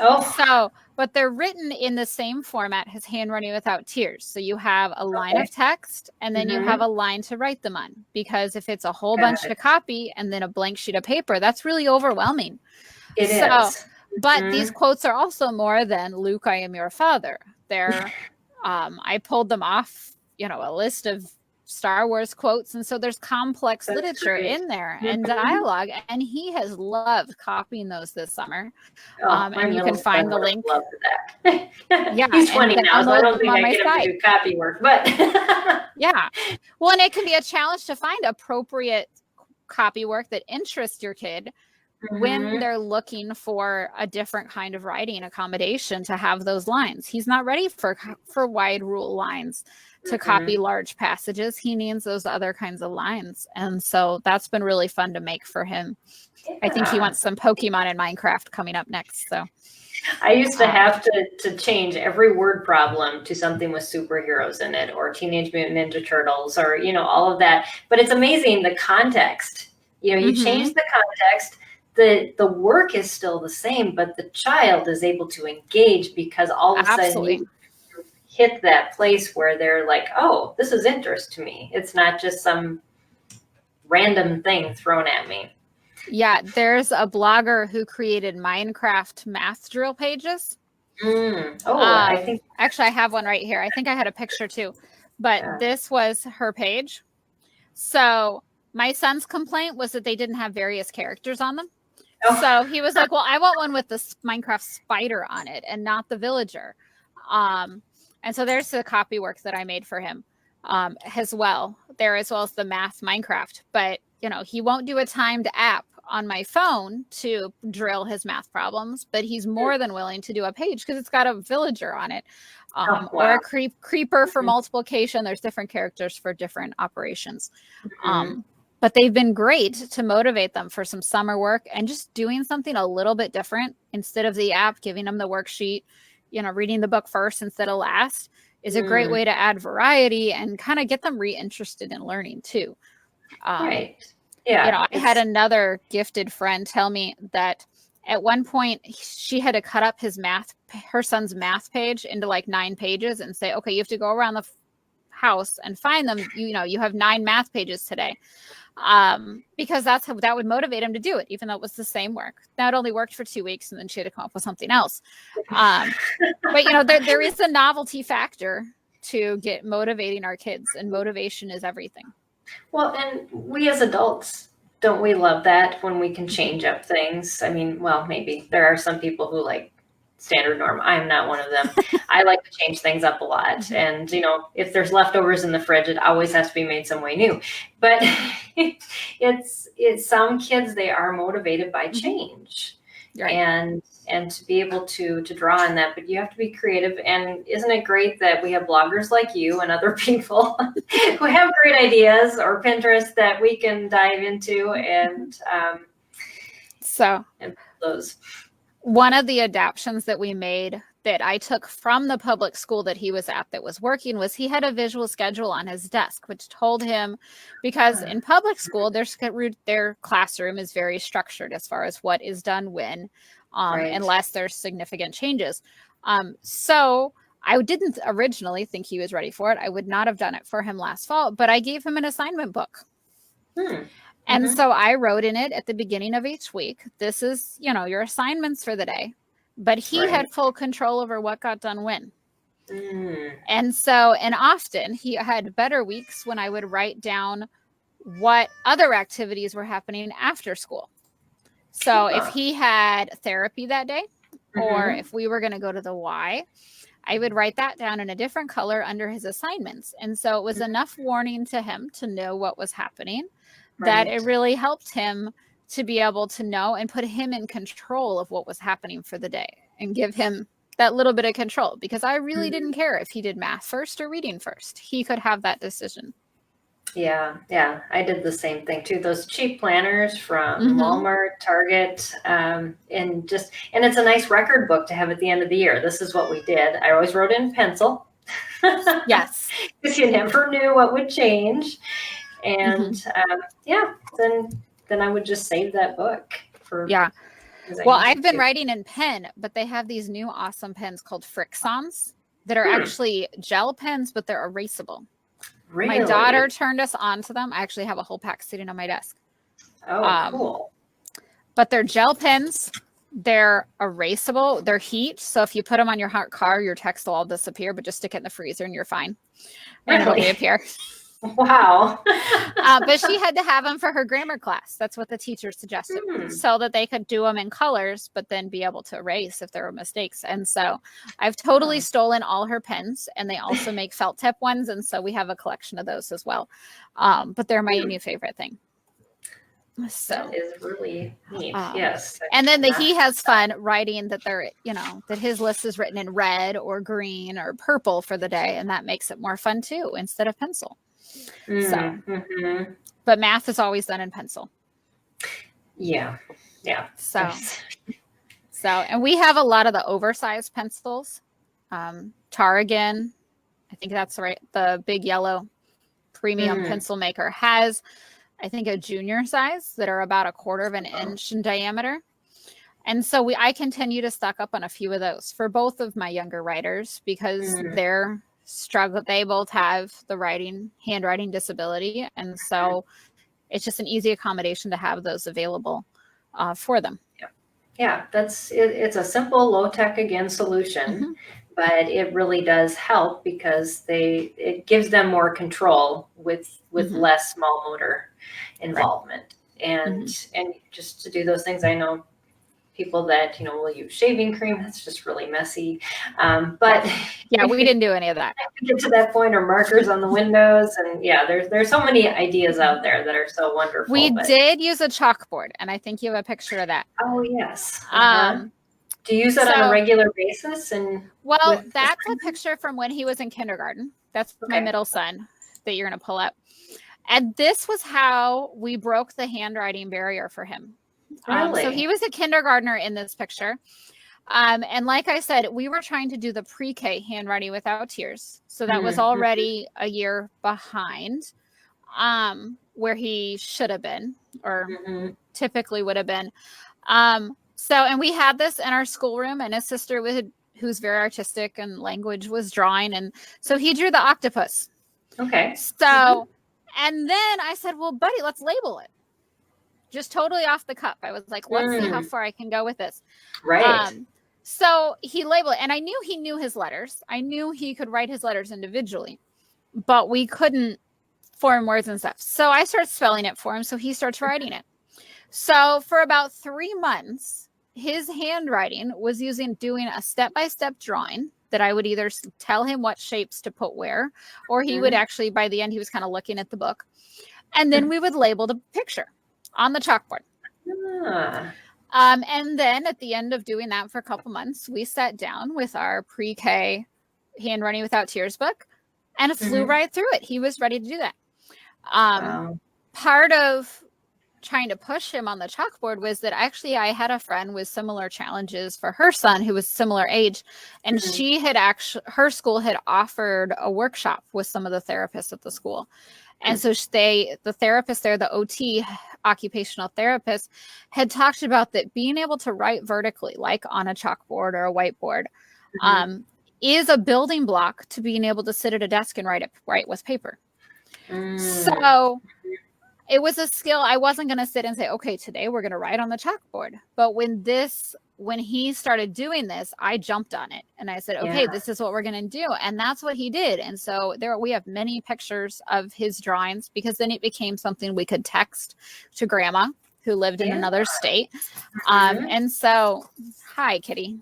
oh, But they're written in the same format as Handwriting Without Tears. So you have a line of text and then you have a line to write them on. Because if it's a whole bunch to copy and then a blank sheet of paper, that's really overwhelming. It is. But these quotes are also more than Luke, I am your father. They're, I pulled them off, a list of Star Wars quotes. And so there's complex literature in there and dialogue. And he has loved copying those this summer. And you can find the link. Loved that. Yeah. He's 20 now, so I don't think I get him to do copy work, but yeah. Well, and it can be a challenge to find appropriate copy work that interests your kid when they're looking for a different kind of writing accommodation to have those lines. He's not ready for wide rule lines to copy large passages. He needs those other kinds of lines. And so that's been really fun to make for him. Yeah. I think he wants some Pokemon and Minecraft coming up next. So I used to have to change every word problem to something with superheroes in it, or Teenage Mutant Ninja Turtles, or, all of that. But it's amazing, the context. You change the context, the work is still the same, but the child is able to engage because all of a sudden you hit that place where they're like, oh, this is interest to me. It's not just some random thing thrown at me. Yeah, there's a blogger who created Minecraft math drill pages. I think actually I have one right here. I think I had a picture too, but this was her page. So my son's complaint was that they didn't have various characters on them. So he was like, well, I want one with the Minecraft spider on it and not the villager. And so there's the copy work that I made for him as well as the math Minecraft. But, he won't do a timed app on my phone to drill his math problems, but he's more than willing to do a page because it's got a villager on it, or a creeper for multiplication. There's different characters for different operations. But they've been great to motivate them for some summer work and just doing something a little bit different instead of the app, giving them the worksheet, reading the book first instead of last is a great way to add variety and kind of get them reinterested in learning too. Right. Yeah. I had another gifted friend tell me that at one point she had to cut up her son's math page into like 9 pages and say, okay, you have to go around the house and find them. You have 9 math pages today. Because that would motivate him to do it, even though it was the same work. Now it only worked for 2 weeks and then she had to come up with something else. But there is a novelty factor to get motivating our kids, and motivation is everything. Well, and we as adults, don't we love that when we can change up things? I mean, well, maybe there are some people who like standard norm. I'm not one of them. I like to change things up a lot. And, if there's leftovers in the fridge, it always has to be made some way new. But it's some kids, they are motivated by change. Right. And to be able to draw on that, but you have to be creative. And isn't it great that we have bloggers like you and other people who have great ideas, or Pinterest that we can dive into and those. One of the adaptions that we made that I took from the public school that he was at that was working was he had a visual schedule on his desk, which told him, because in public school, their classroom is very structured as far as what is done when, unless there's significant changes. So I didn't originally think he was ready for it. I would not have done it for him last fall, but I gave him an assignment book. And so I wrote in it at the beginning of each week, this is, your assignments for the day. But he had full control over what got done when. And often he had better weeks when I would write down what other activities were happening after school. So if he had therapy that day, or if we were going to go to the Y, I would write that down in a different color under his assignments. And so it was enough warning to him to know what was happening. That it really helped him to be able to know and put him in control of what was happening for the day and give him that little bit of control, because I really didn't care if he did math first or reading first. He could have that decision. Yeah, yeah, I did the same thing too. Those cheap planners from Mm-hmm. Walmart, Target, and it's a nice record book to have at the end of the year. This is what we did. I always wrote in pencil. Yes. Because you never knew what would change. And yeah, then I would just save that book for. Yeah. As I Well, need I've been to. writing in pen, but they have these new awesome pens called Frixons that are actually gel pens, but they're erasable. Really? My daughter turned us on to them. I actually have a whole pack sitting on my desk. Oh, cool. But they're gel pens. They're erasable. They're heat. So if you put them on your hot car, your text will all disappear, but just stick it in the freezer and you're fine. And it'll reappear. Wow. But she had to have them for her grammar class. That's what the teacher suggested, so that they could do them in colors, but then be able to erase if there were mistakes. And so I've totally stolen all her pens, and they also make felt tip ones. And so we have a collection of those as well. But they're my new favorite thing. So that is really neat. Yes. And then he has fun writing that they're, that his list is written in red or green or purple for the day. And that makes it more fun too, instead of pencil. But math is always done in pencil. Yeah. Yeah. So, and we have a lot of the oversized pencils. Tarragon, I think that's right. The big yellow premium pencil maker has, I think, a junior size that are about 1/4 of an inch in diameter. And so I continue to stock up on a few of those for both of my younger writers, because they're struggle. They both have the handwriting disability. And so it's just an easy accommodation to have those available for them. Yeah, it's a simple, low-tech, again, solution, but it really does help because it gives them more control with less small motor involvement. And just to do those things, I know people that, will use shaving cream. That's just really messy. But yeah, we didn't do any of that. We get to that point, or markers on the windows. And yeah, there's so many ideas out there that are so wonderful. We did use a chalkboard, and I think you have a picture of that. Oh, yes. Do you use that on a regular basis? That's a picture from when he was in kindergarten. That's my middle son that you're going to pull up. And this was how we broke the handwriting barrier for him. Really? So he was a kindergartner in this picture. And like I said, we were trying to do the pre-K handwriting without tears. So that was already a year behind where he should have been, or typically would have been. And we had this in our schoolroom, and his sister who's very artistic and language was drawing. And so he drew the octopus. Okay. So, and then I said, well, buddy, let's label it. Just totally off the cuff. I was like, let's see how far I can go with this. Right. So he labeled it, and I knew he knew his letters. I knew he could write his letters individually, but we couldn't form words and stuff. So I started spelling it for him. So he starts writing it. So for about 3 months, his handwriting was doing a step-by-step drawing that I would either tell him what shapes to put where, or he would actually, by the end, he was kind of looking at the book. And then we would label the picture on the chalkboard. And then at the end of doing that for a couple months, we sat down with our pre-K handwriting without tears book, and it flew right through it. He was ready to do that. Part of trying to push him on the chalkboard was that actually I had a friend with similar challenges for her son who was similar age, and she had her school had offered a workshop with some of the therapists at the school. And so the therapist there, the OT, occupational therapist, had talked about that being able to write vertically, like on a chalkboard or a whiteboard, is a building block to being able to sit at a desk and write with paper. So it was a skill. I wasn't going to sit and say, okay, today we're going to write on the chalkboard. But when he started doing this, I jumped on it and I said, okay, this is what we're going to do. And that's what he did. And so we have many pictures of his drawings, because then it became something we could text to grandma who lived in another state. And so, hi, Kitty.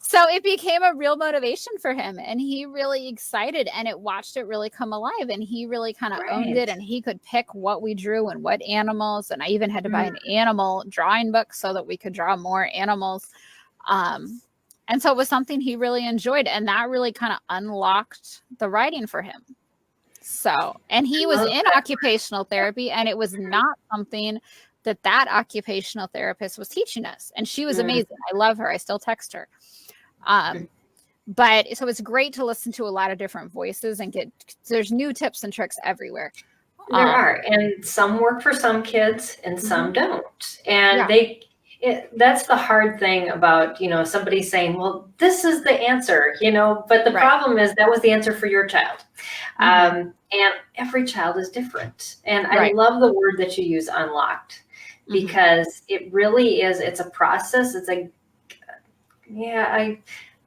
So it became a real motivation for him, and he really excited, and watched it really come alive, and he really kind of owned it, and he could pick what we drew and what animals. And I even had to buy an animal drawing book so that we could draw more animals. And so it was something he really enjoyed. And that really kind of unlocked the writing for him. So, and he was in occupational therapy, and it was not something that occupational therapist was teaching us. And she was amazing. I love her. I still text her. But so it's great to listen to a lot of different voices and there's new tips and tricks everywhere. There are, and some work for some kids and some don't. And that's the hard thing about, somebody saying, well, this is the answer, but the problem is that was the answer for your child. And every child is different. And I love the word that you use, unlocked, because it really is, it's a process. It's a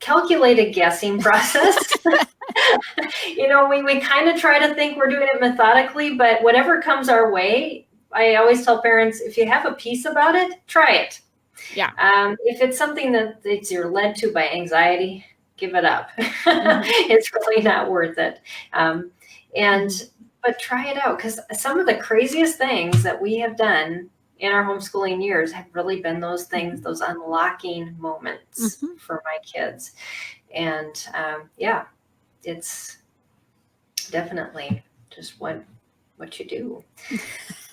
calculated guessing process. We kind of try to think we're doing it methodically, but whatever comes our way, I always tell parents, if you have a piece about it, try it. Yeah. If it's something that you're led to by anxiety, give it up. It's really not worth it. But try it out, because some of the craziest things that we have done in our homeschooling years have really been those things, those unlocking moments for my kids. And it's definitely just what you do.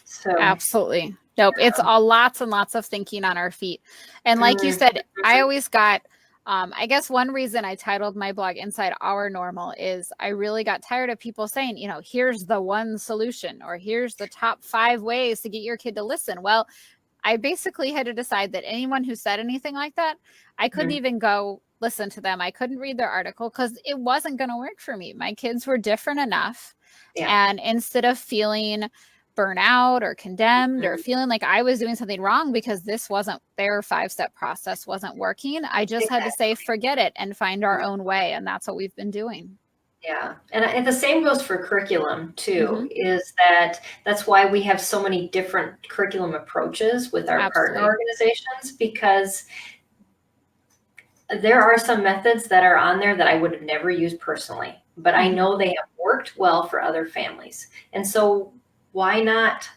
So absolutely. Nope. It's all lots and lots of thinking on our feet. And like you said, I always got, I guess one reason I titled my blog Inside Our Normal is I really got tired of people saying, here's the one solution, or here's the top 5 ways to get your kid to listen. Well, I basically had to decide that anyone who said anything like that, I couldn't even go listen to them. I couldn't read their article because it wasn't going to work for me. My kids were different enough. And instead of feeling burnout or condemned or feeling like I was doing something wrong because this wasn't their 5-step process wasn't working, I just had to say, forget it and find our own way. And that's what we've been doing. Yeah. And the same goes for curriculum too, is that's why we have so many different curriculum approaches with our partner organizations, because there are some methods that are on there that I would have never used personally, but I know they have worked well for other families. And so why not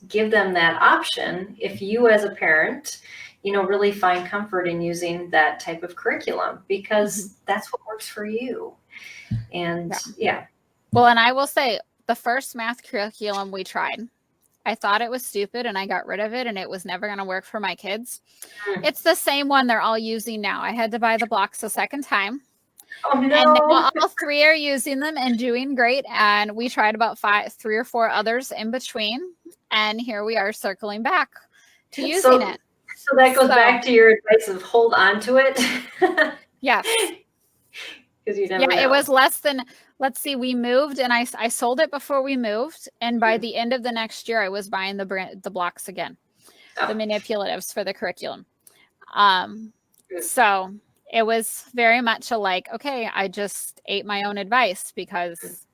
give them that option if you as a parent, really find comfort in using that type of curriculum, because that's what works for you. And Well, and I will say the first math curriculum we tried, I thought it was stupid and I got rid of it and it was never going to work for my kids. It's the same one they're all using now. I had to buy the blocks a second time. Oh, no. And now all 3 are using them and doing great. And we tried about 3 or 4 others in between. And here we are circling back to using it. So that goes back to your advice of hold on to it. Yes. Because you never know. It was less than, let's see, we moved and I sold it before we moved. And by the end of the next year, I was buying the blocks again, the manipulatives for the curriculum. So it was very much okay, I just ate my own advice because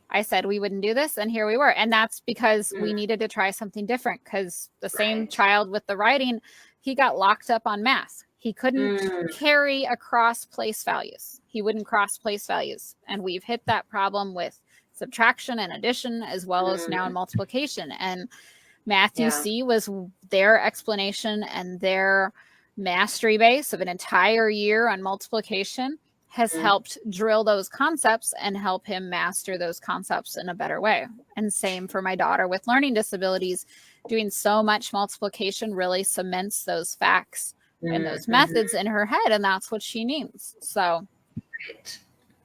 I said we wouldn't do this, and here we were. And that's because we needed to try something different, because the same child with the writing, he got locked up on math. He couldn't carry across place values. He wouldn't cross place values. And we've hit that problem with subtraction and addition, as well as now in multiplication. And Matthew C was their explanation and their mastery base of an entire year on multiplication has helped drill those concepts and help him master those concepts in a better way. And same for my daughter with learning disabilities. Doing so much multiplication really cements those facts and those methods in her head, and that's what she needs. So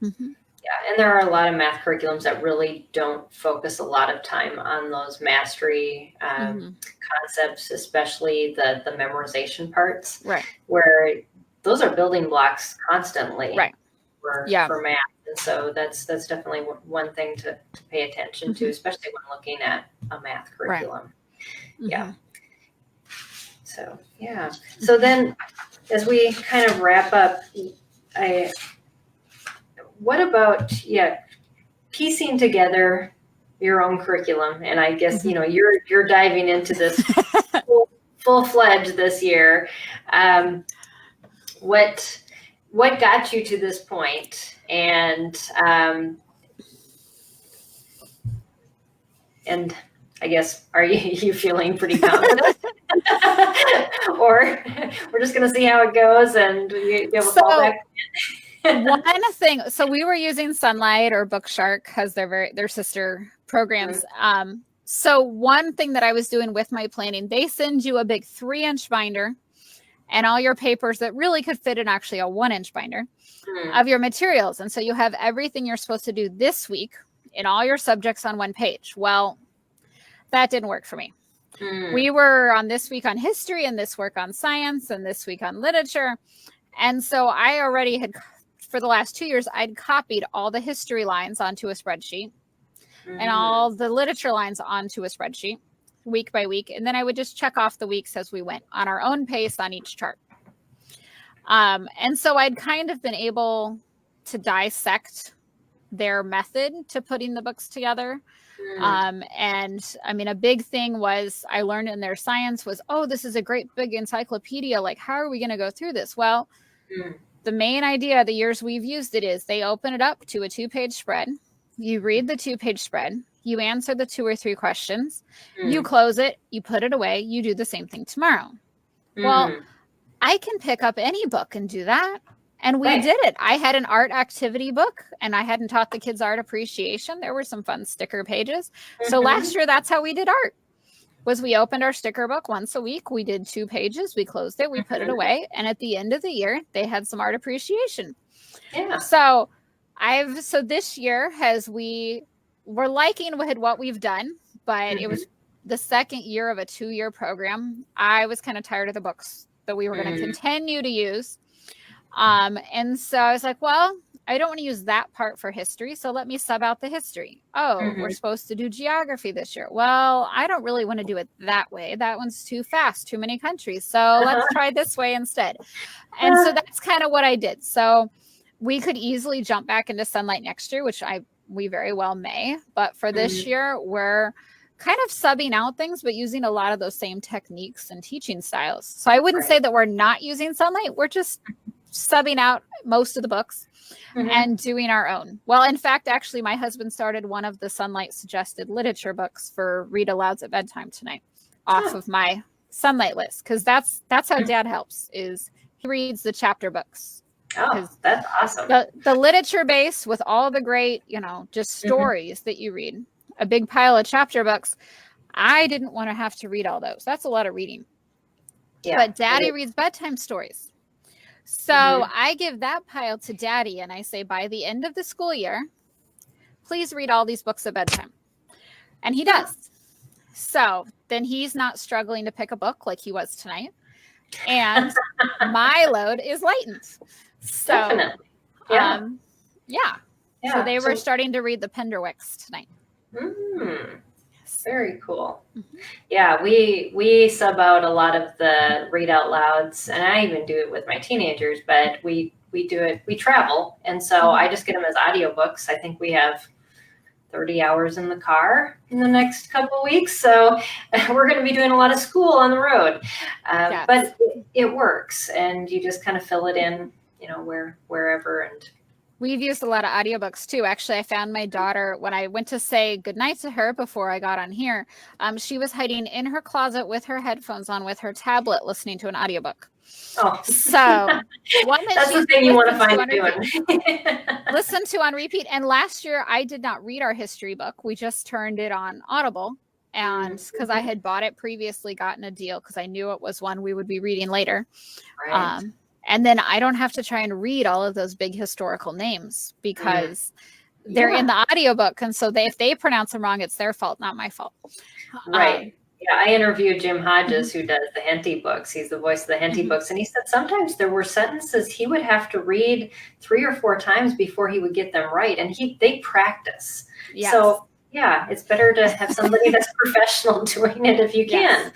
Yeah, and there are a lot of math curriculums that really don't focus a lot of time on those mastery concepts, especially the memorization parts, where those are building blocks constantly for math. And so that's definitely one thing to pay attention to, especially when looking at a math curriculum. So, So then as we kind of wrap up, what about, piecing together your own curriculum? And I guess, you're diving into this full-fledged this year. What got you to this point? And I guess, are you feeling pretty confident? Or We're just going to see how it goes, and you have a fallback. One thing, so we were using Sunlight or Bookshark because they're sister programs. Mm-hmm. So one thing that I was doing with my planning, they send you a big 3-inch binder and all your papers that really could fit in actually a 1-inch binder of your materials. And so you have everything you're supposed to do this week in all your subjects on one page. Well, that didn't work for me. We were on this week on history and this week on science and this week on literature. And so I already had, for the last 2 years, I'd copied all the history lines onto a spreadsheet and all the literature lines onto a spreadsheet week by week. And then I would just check off the weeks as we went on our own pace on each chart. And so I'd kind of been able to dissect their method to putting the books together. And I mean, a big thing was I learned in their science was, oh, this is a great big encyclopedia. Like, how are we going to go through this? Well, the main idea, the years we've used it, is they open it up to a 2-page spread. You read the 2-page spread. You answer the 2 or 3 questions. You close it. You put it away. You do the same thing tomorrow. Well, I can pick up any book and do that. And we did it. I had an art activity book, and I hadn't taught the kids art appreciation. There were some fun sticker pages. So last year, that's how we did art. Was we opened our sticker book once a week. We did 2 pages. We closed it. We put it away. And at the end of the year, they had some art appreciation. Yeah. So this year we're liking what we've done, but it was the second year of a 2-year program. I was kind of tired of the books that we were going to continue to use. And so I was like, well, I don't want to use that part for history. So let me sub out the history. Oh, we're supposed to do geography this year. Well, I don't really want to do it that way. That one's too fast, too many countries. So let's try this way instead. And so that's kind of what I did. So we could easily jump back into Sunlight next year, which we very well may. But for this year, we're kind of subbing out things, but using a lot of those same techniques and teaching styles. So I wouldn't say that we're not using Sunlight. We're just subbing out most of the books and doing our own. Well, in fact, actually, my husband started one of the Sunlight suggested literature books for read alouds at bedtime tonight off of my Sunlight list, because that's how Dad helps, is he reads the chapter books. Oh, that's awesome. The literature base with all the great, just stories that you read, a big pile of chapter books. I didn't want to have to read all those. That's a lot of reading. Yeah, but Daddy reads bedtime stories. So I give that pile to Daddy and I say, by the end of the school year, please read all these books at bedtime. And he does. So then he's not struggling to pick a book like he was tonight. And my load is lightened. So, definitely. So they were starting to read the Penderwicks tonight. Very cool. Yeah, we sub out a lot of the read out louds, and I even do it with my teenagers, but we do it, we travel. And so I just get them as audiobooks. I think we have 30 hours in the car in the next couple of weeks. So we're going to be doing a lot of school on the road. But it works, and you just kind of fill it in, wherever. And we've used a lot of audiobooks too. Actually, I found my daughter, when I went to say goodnight to her before I got on here, she was hiding in her closet with her headphones on with her tablet listening to an audiobook. Oh, so one that's the thing you want to find doing. Listen to on repeat. And last year I did not read our history book. We just turned it on Audible, and because I had bought it previously, gotten a deal because I knew it was one we would be reading later. Right. And then I don't have to try and read all of those big historical names because they're in the audiobook. And so if they pronounce them wrong, it's their fault, not my fault. Right. I interviewed Jim Hodges, who does the Henty books. He's the voice of the Henty books. And he said sometimes there were sentences he would have to read 3 or 4 times before he would get them right. And they practice. Yes. So it's better to have somebody that's professional doing it if you can.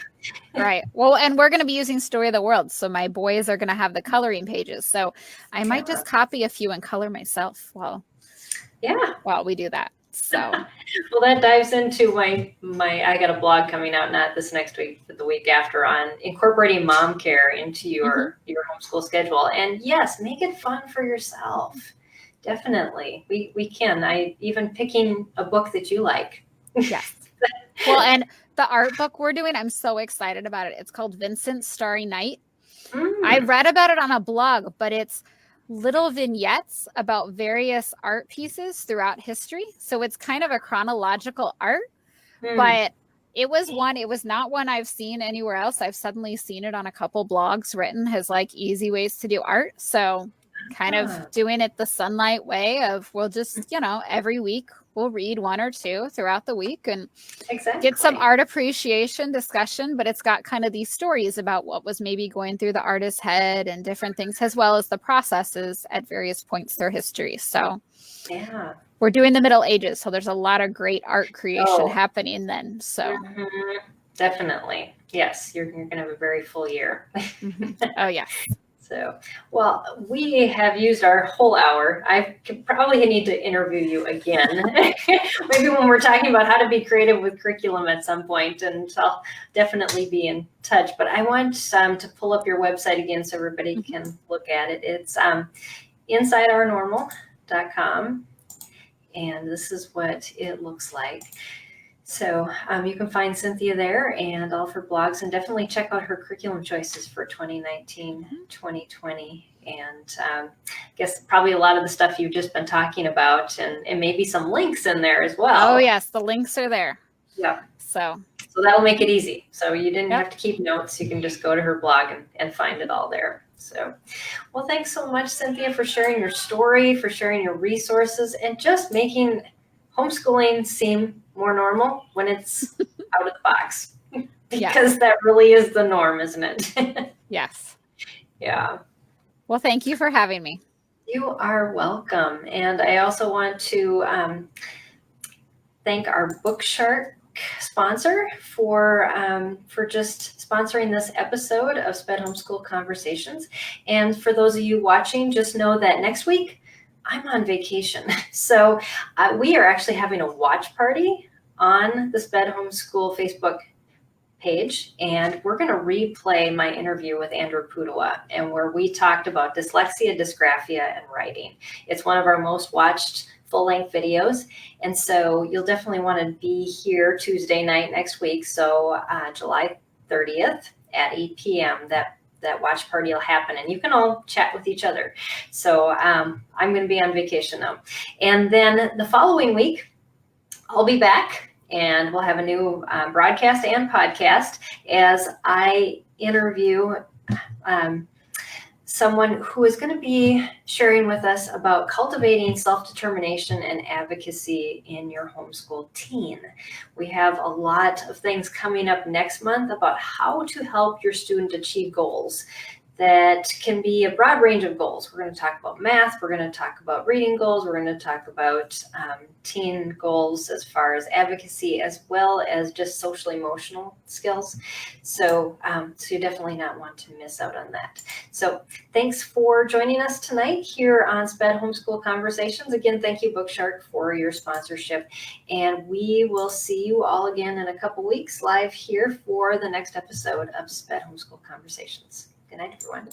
Right. Well, and we're going to be using Story of the World. So my boys are going to have the coloring pages. So I might just copy a few and color myself while we do that. So, well, that dives into my, I got a blog coming out, not this next week, but the week after, on incorporating mom care into your homeschool schedule. And yes, make it fun for yourself. Definitely. We can. Even picking a book that you like. Yes. Well, and the art book we're doing, I'm so excited about it. It's called Vincent's Starry Night. I read about it on a blog, but it's little vignettes about various art pieces throughout history. So it's kind of a chronological art, but it was not one I've seen anywhere else. I've suddenly seen it on a couple blogs written as like easy ways to do art. So kind of doing it the Sunlight way of we'll just, every week we'll read one or two throughout the week and get some art appreciation discussion, but it's got kind of these stories about what was maybe going through the artist's head and different things, as well as the processes at various points through history. So yeah, we're doing the Middle Ages, so there's a lot of great art creation happening then. So definitely. Yes, you're going to have a very full year. Oh, yes. So, well, we have used our whole hour. I probably need to interview you again. Maybe when we're talking about how to be creative with curriculum at some point, and I'll definitely be in touch. But I want to pull up your website again so everybody can look at it. It's insideournormal.com, and this is what it looks like. So you can find Cynthia there and all of her blogs, and definitely check out her curriculum choices for 2019-2020. And I guess probably a lot of the stuff you've just been talking about, and maybe some links in there as well. Oh, yes. The links are there. Yeah. So that'll make it easy. So you didn't have to keep notes. You can just go to her blog and find it all there. So, well, thanks so much, Cynthia, for sharing your story, for sharing your resources, and just making homeschooling seem more normal when it's out of the box, because that really is the norm, isn't it? Yes. Yeah. Well, thank you for having me. You are welcome. And I also want to thank our Bookshark sponsor for just sponsoring this episode of SPED Homeschool Conversations. And for those of you watching, just know that next week I'm on vacation. So we are actually having a watch party on the SPED Homeschool Facebook page, and we're going to replay my interview with Andrew Pudawa, and where we talked about dyslexia, dysgraphia, and writing. It's one of our most watched full-length videos, and so you'll definitely want to be here Tuesday night next week. So July 30th at 8 p.m. that watch party will happen, and you can all chat with each other. So I'm going to be on vacation now, and then the following week I'll be back, and we'll have a new broadcast and podcast as I interview someone who is going to be sharing with us about cultivating self-determination and advocacy in your homeschool teen. We have a lot of things coming up next month about how to help your student achieve goals that can be a broad range of goals. We're going to talk about math. We're going to talk about reading goals. We're going to talk about teen goals as far as advocacy, as well as just social emotional skills. So you definitely not want to miss out on that. So thanks for joining us tonight here on SPED Homeschool Conversations. Again, thank you, Bookshark, for your sponsorship. And we will see you all again in a couple weeks live here for the next episode of SPED Homeschool Conversations. Good night, everyone.